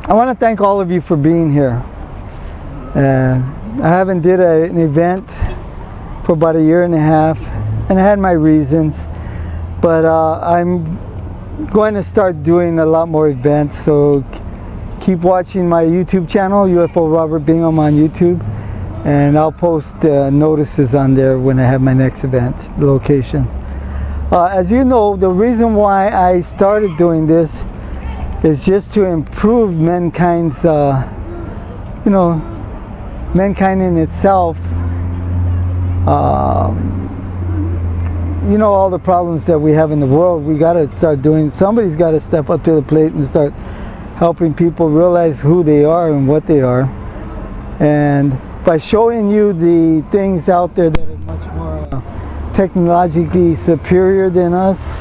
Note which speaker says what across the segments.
Speaker 1: I want to thank all of you for being here. I haven't did an event for about 1.5 years, and I had my reasons, but I'm going to start doing a lot more events, so keep watching my YouTube channel, UFO Robert Bingham on YouTube, and I'll post notices on there when I have my next events, locations. As you know, the reason why I started doing this is just to improve mankind's, mankind in itself. All the problems that we have in the world, we got to start doing, somebody's got to step up to the plate and start helping people realize who they are and what they are. And by showing you the things out there that are much more technologically superior than us,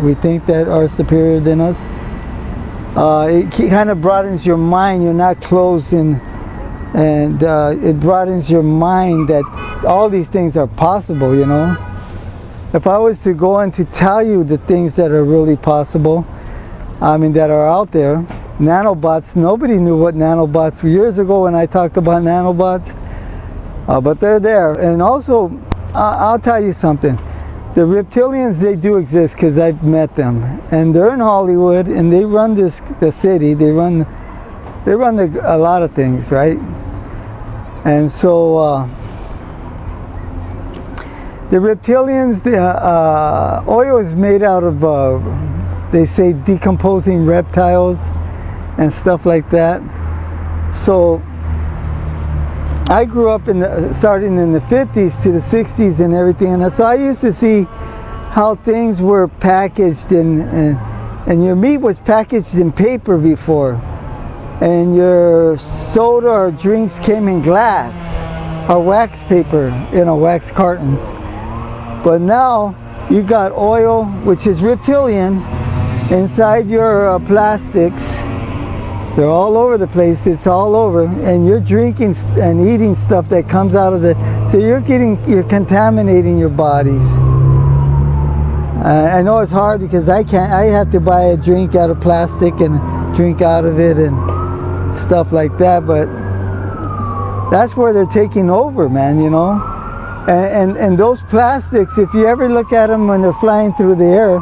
Speaker 1: we think that are superior than us, it kind of broadens your mind. You're not closed in, and it broadens your mind that all these things are possible, you know. If I was to go on to tell you the things that are really possible, that are out there, nanobots, nobody knew what nanobots were years ago when I talked about nanobots, but they're there. And also, I'll tell you something, the reptilians, they do exist because I've met them, and they're in Hollywood, and they run the city, they run a lot of things, right? And so the reptilians, the oil is made out of, they say, decomposing reptiles and stuff like that. So I grew up starting in the 50s to the 60s and everything, and so I used to see how things were packaged and your meat was packaged in paper before, and your soda or drinks came in glass or wax paper, wax cartons. But now you got oil, which is reptilian, inside your plastics. They're all over the place, it's all over, and you're drinking and eating stuff that comes out of so you're contaminating your bodies. I know it's hard because I have to buy a drink out of plastic and drink out of it and stuff like that, but that's where they're taking over, man, And those plastics, if you ever look at them when they're flying through the air,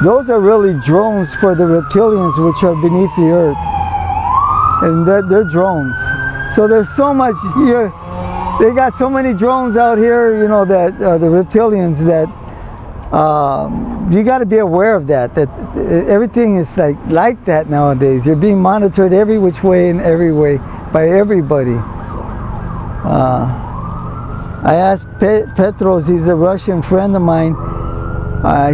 Speaker 1: those are really drones for the reptilians, which are beneath the earth. And they're drones. So there's so much here. They got so many drones out here, that the reptilians, that you got to be aware of that everything is like that nowadays. You're being monitored every which way and every way by everybody. I asked Petros, he's a Russian friend of mine.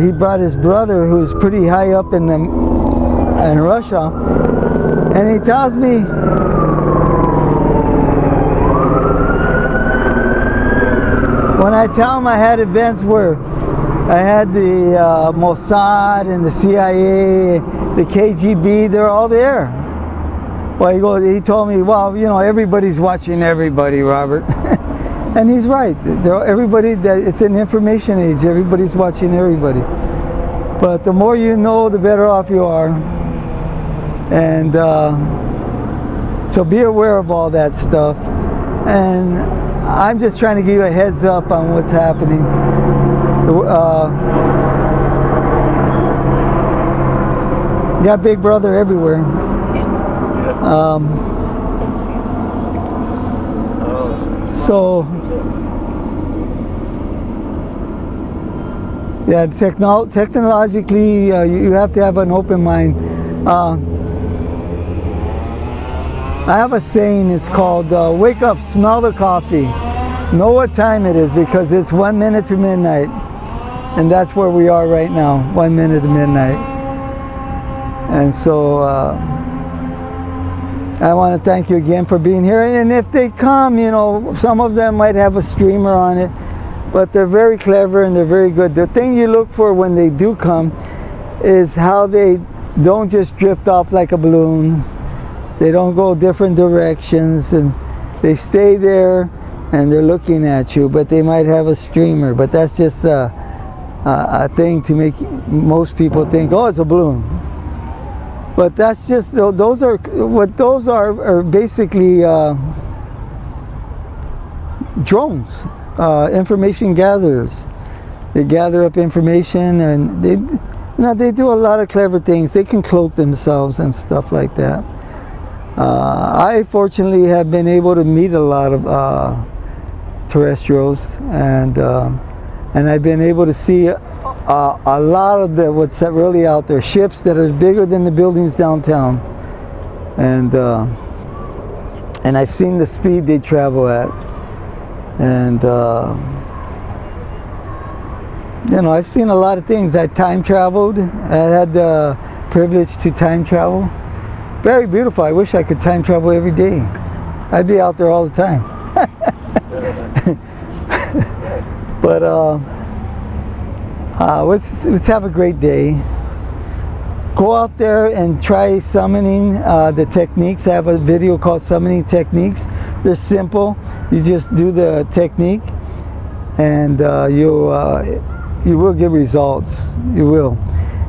Speaker 1: He brought his brother, who's pretty high up in Russia, and he tells me when I tell him I had events where I had the Mossad and the CIA, the KGB, they're all there. Well, he told me, well, everybody's watching everybody, Robert. And he's right. It's an information age. Everybody's watching everybody. But the more you know, the better off you are. And so be aware of all that stuff. And I'm just trying to give you a heads up on what's happening. You got Big Brother everywhere. So, yeah, technologically, you have to have an open mind. I have a saying, it's called, wake up, smell the coffee. Know what time it is, because it's 1 minute to midnight. And that's where we are right now, 1 minute to midnight. And so, I want to thank you again for being here. And if they come, some of them might have a streamer on it, but they're very clever and they're very good. The thing you look for when they do come is how they don't just drift off like a balloon. They don't go different directions, and they stay there and they're looking at you, but they might have a streamer. But that's just a thing to make most people think, oh, it's a balloon. But that's just, those are, what those are basically drones, information gatherers. They gather up information, and they do a lot of clever things. They can cloak themselves and stuff like that. I fortunately have been able to meet a lot of terrestrials, and I've been able to see a lot of what's really out there. Ships that are bigger than the buildings downtown, and I've seen the speed they travel at, and you know, I've seen a lot of things. I've time traveled. I had the privilege to time travel. Very beautiful. I wish I could time travel every day. I'd be out there all the time. But let's have a great day. Go out there and try summoning the techniques. I have a video called Summoning Techniques. They're simple. You just do the technique, and you will get results. You will.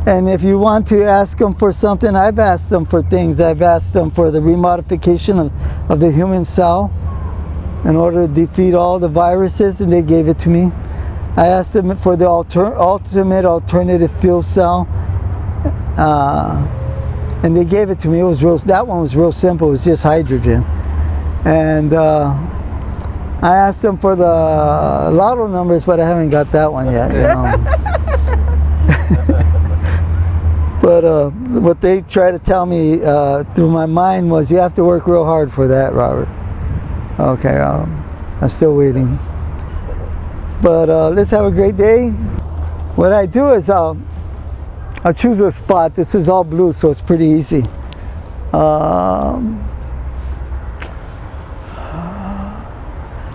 Speaker 1: And if you want to ask them for something, I've asked them for things. I've asked them for the remodification of the human cell in order to defeat all the viruses, and they gave it to me. I asked them for the ultimate alternative fuel cell, and they gave it to me. It was real. That one was real simple. It was just hydrogen. And I asked them for the lotto numbers, but I haven't got that one yet. You know. But what they try to tell me through my mind was, you have to work real hard for that, Robert. Okay, I'm still waiting. But let's have a great day. What I do is I'll choose a spot. This is all blue, so it's pretty easy. I'm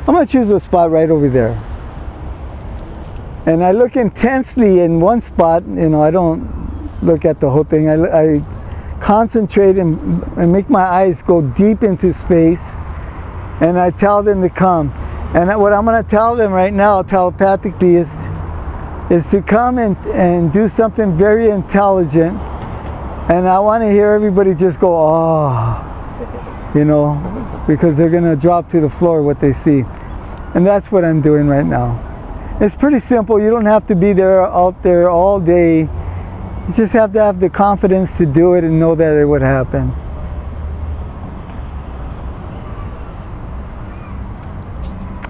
Speaker 1: going to choose a spot right over there. And I look intensely in one spot. You know, I don't look at the whole thing. I concentrate and make my eyes go deep into space, and I tell them to come. And what I'm going to tell them right now telepathically is to come and do something very intelligent. And I want to hear everybody just go, oh, you know, because they're going to drop to the floor what they see. And that's what I'm doing right now. It's pretty simple. You don't have to be out there all day. You just have to have the confidence to do it and know that it would happen.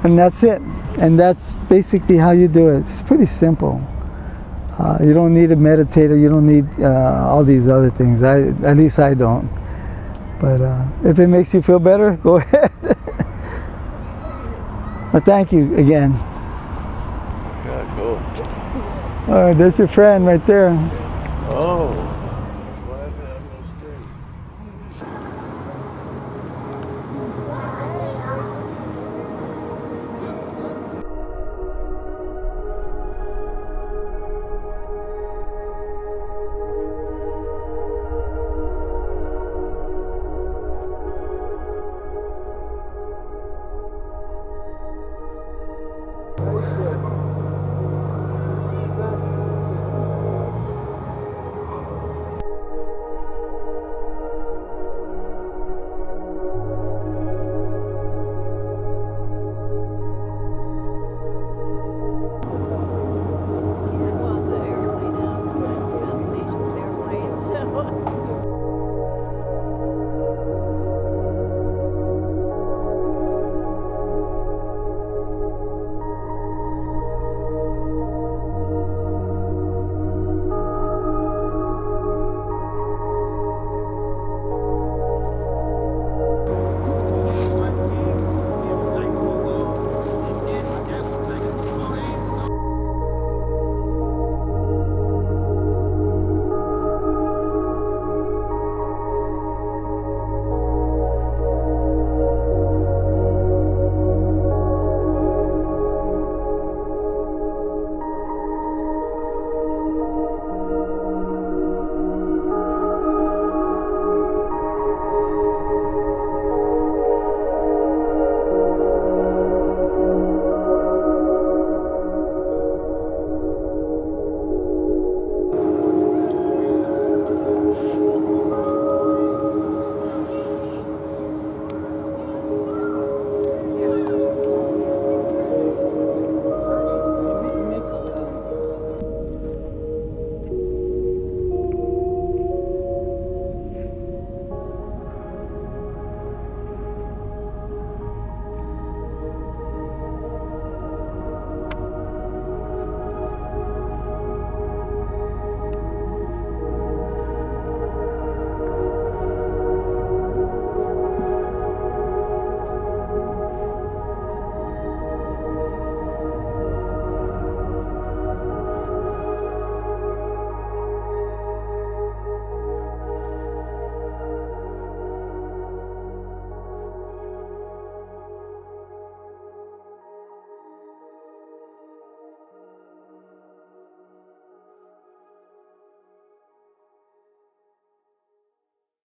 Speaker 1: And that's it. And that's basically how you do it. It's pretty simple. You don't need a meditator. You don't need all these other things. At least I don't. But if it makes you feel better, go ahead. But thank you again.
Speaker 2: Yeah, cool.
Speaker 1: All right, there's your friend right there.
Speaker 2: Oh. Glad to have no strings.